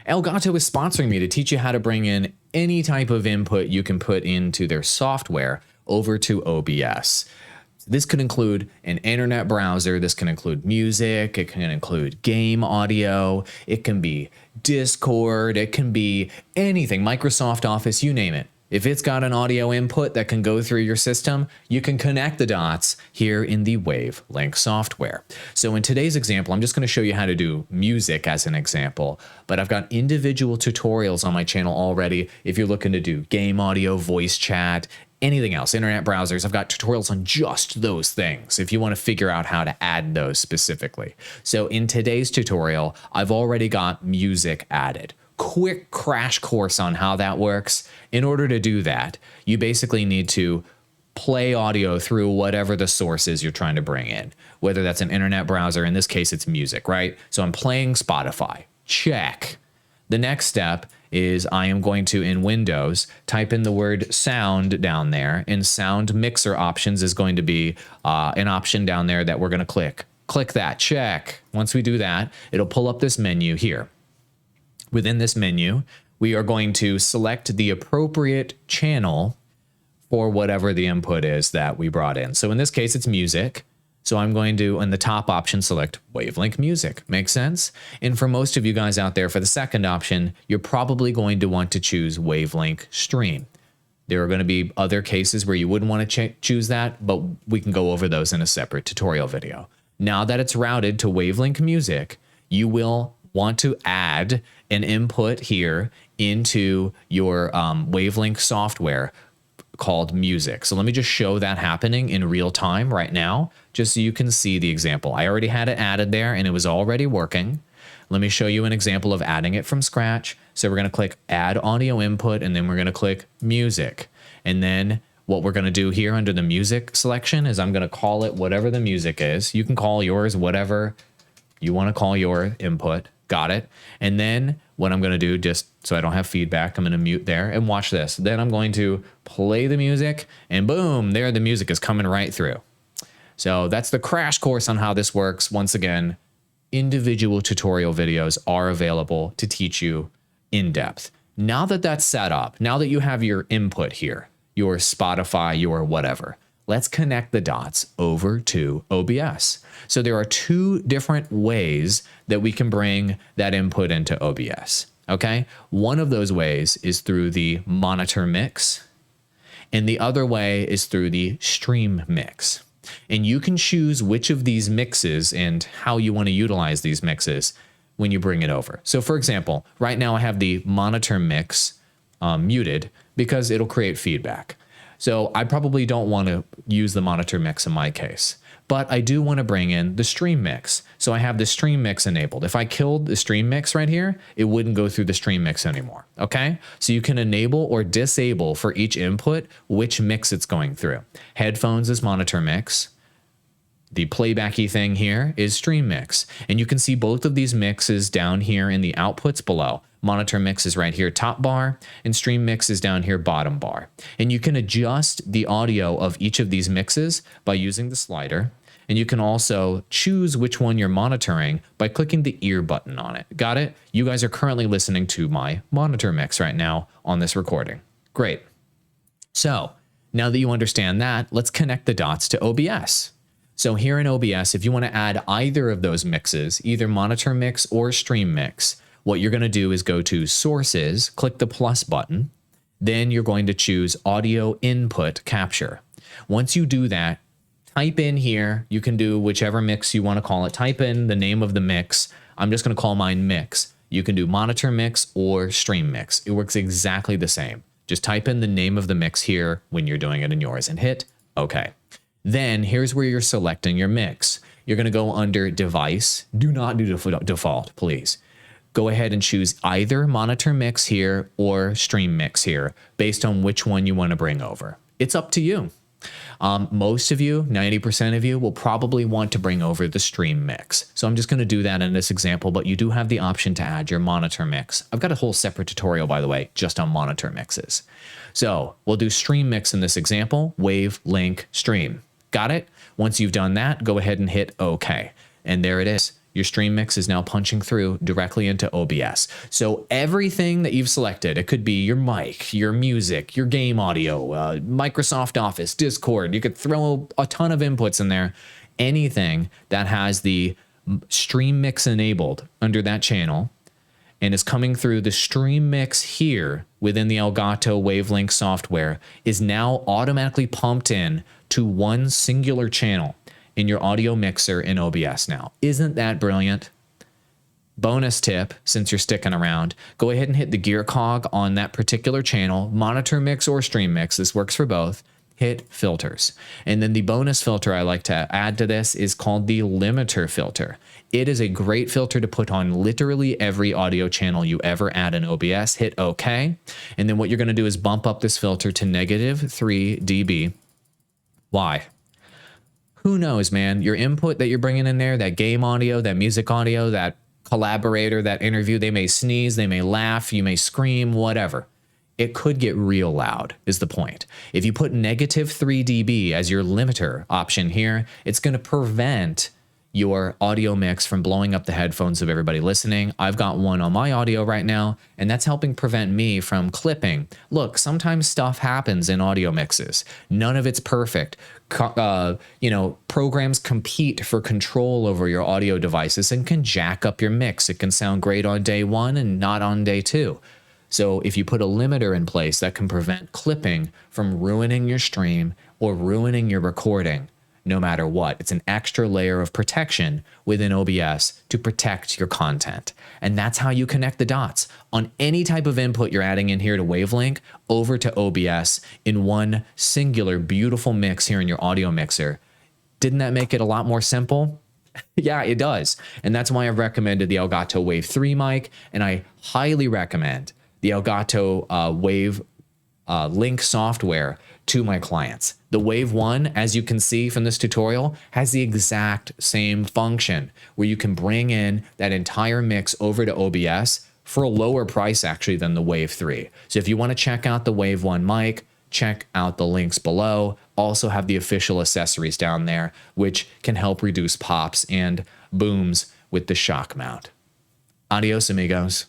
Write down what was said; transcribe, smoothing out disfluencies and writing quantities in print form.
Elgato is sponsoring me to teach you how to bring in any type of input you can put into their software over to OBS. This could include an internet browser. This can include music. It can include game audio. It can be Discord. It can be anything, Microsoft Office, you name it. If it's got an audio input that can go through your system, you can connect the dots here in the Wave Link software. So in today's example, I'm just going to show you how to do music as an example, but I've got individual tutorials on my channel already. If you're looking to do game audio, voice chat, anything else, internet browsers, I've got tutorials on just those things if you want to figure out how to add those specifically. So in today's tutorial, I've already got music added. Quick crash course on how that works. In order to do that, you basically need to play audio through whatever the source is you're trying to bring in, whether that's an internet browser. In this case, it's music, right? So I'm playing Spotify. Check. The next step is I am going to, in Windows, type in the word sound down there, and sound mixer options is going to be an option down there that we're going to click. Click that. Check. Once we do that, it'll pull up this menu here. Within this menu, we are going to select the appropriate channel for whatever the input is that we brought in. So in this case, it's music. So I'm going to, in the top option, select Wavelink Music. Makes sense? And for most of you guys out there, for the second option, you're probably going to want to choose Wavelink Stream. There are going to be other cases where you wouldn't want to choose that, but we can go over those in a separate tutorial video. Now that it's routed to Wavelink Music, you will want to add an input here into your Wavelink software called music. So let me just show that happening in real time right now, just so you can see the example. I already had it added there and it was already working. Let me show you an example of adding it from scratch. So we're going to click add audio input, and then we're going to click music. And then what we're going to do here under the music selection is I'm going to call it whatever the music is. You can call yours whatever you want to call your input. Got it. And then what I'm going to do, just so I don't have feedback, I'm going to mute there and watch this. Then I'm going to play the music, and boom, there the music is coming right through. So that's the crash course on how this works. Once again, individual tutorial videos are available to teach you in depth. Now that that's set up, now that you have your input here, your Spotify, your whatever, let's connect the dots over to OBS. So there are two different ways that we can bring that input into OBS, okay? One of those ways is through the monitor mix, and the other way is through the stream mix. And you can choose which of these mixes and how you want to utilize these mixes when you bring it over. So for example, right now I have the monitor mix muted because it'll create feedback. So I probably don't want to use the monitor mix in my case, but I do want to bring in the stream mix. So I have the stream mix enabled. If I killed the stream mix right here, it wouldn't go through the stream mix anymore. Okay. So you can enable or disable for each input which mix it's going through. Headphones is monitor mix. The playbacky thing here is stream mix. And you can see both of these mixes down here in the outputs below. Monitor mix is right here, top bar, and stream mix is down here, bottom bar. And you can adjust the audio of each of these mixes by using the slider. And you can also choose which one you're monitoring by clicking the ear button on it. Got it? You guys are currently listening to my monitor mix right now on this recording. Great. So now that you understand that, let's connect the dots to OBS. So here in OBS, if you want to add either of those mixes, either monitor mix or stream mix, what you're going to do is go to Sources, click the plus button, then you're going to choose Audio Input Capture. Once you do that, type in here, you can do whichever mix you want to call it. Type in the name of the mix. I'm just going to call mine mix. You can do monitor mix or stream mix. It works exactly the same. Just type in the name of the mix here when you're doing it in yours and hit OK. Then here's where you're selecting your mix. You're going to go under Device. Do not do default, please. Go ahead and choose either monitor mix here or stream mix here based on which one you want to bring over. It's up to you. Most of you, 90% of you, will probably want to bring over the stream mix. So I'm just going to do that in this example, but you do have the option to add your monitor mix. I've got a whole separate tutorial, by the way, just on monitor mixes. So we'll do stream mix in this example, Wave, Link, Stream. Got it? Once you've done that, go ahead and hit OK. And there it is. Your stream mix is now punching through directly into OBS. So everything that you've selected, it could be your mic, your music, your game audio, Microsoft Office, Discord. You could throw a ton of inputs in there. Anything that has the stream mix enabled under that channel and is coming through the stream mix here within the Elgato Wavelink software is now automatically pumped in to one singular channel in your audio mixer in OBS now. Isn't that brilliant? Bonus tip, since you're sticking around, go ahead and hit the gear cog on that particular channel, monitor mix or stream mix, this works for both, hit filters. And then the bonus filter I like to add to this is called the limiter filter. It is a great filter to put on literally every audio channel you ever add in OBS, hit OK. And then what you're gonna do is bump up this filter to -3 dB. Why? Who knows, man? Your input that you're bringing in there, that game audio, that music audio, that collaborator, that interview, they may sneeze, they may laugh, you may scream, whatever. It could get real loud is the point. If you put -3 dB as your limiter option here, it's going to prevent your audio mix from blowing up the headphones of everybody listening. I've got one on my audio right now, and that's helping prevent me from clipping. Look, sometimes stuff happens in audio mixes. None of it's perfect. Programs compete for control over your audio devices and can jack up your mix. It can sound great on day 1 and not on day 2. So if you put a limiter in place, that can prevent clipping from ruining your stream or ruining your recording, no matter what. It's an extra layer of protection within OBS to protect your content. And that's how you connect the dots on any type of input you're adding in here to Wavelink over to OBS in one singular beautiful mix here in your audio mixer. Didn't that make it a lot more simple? Yeah, it does. And that's why I've recommended the Elgato Wave 3 mic, and I highly recommend the Elgato Wave Link software to my clients. The Wave 1, as you can see from this tutorial, has the exact same function where you can bring in that entire mix over to OBS for a lower price actually than the Wave 3. So if you want to check out the Wave 1 mic, check out the links below. Also have the official accessories down there, which can help reduce pops and booms with the shock mount. Adios, amigos.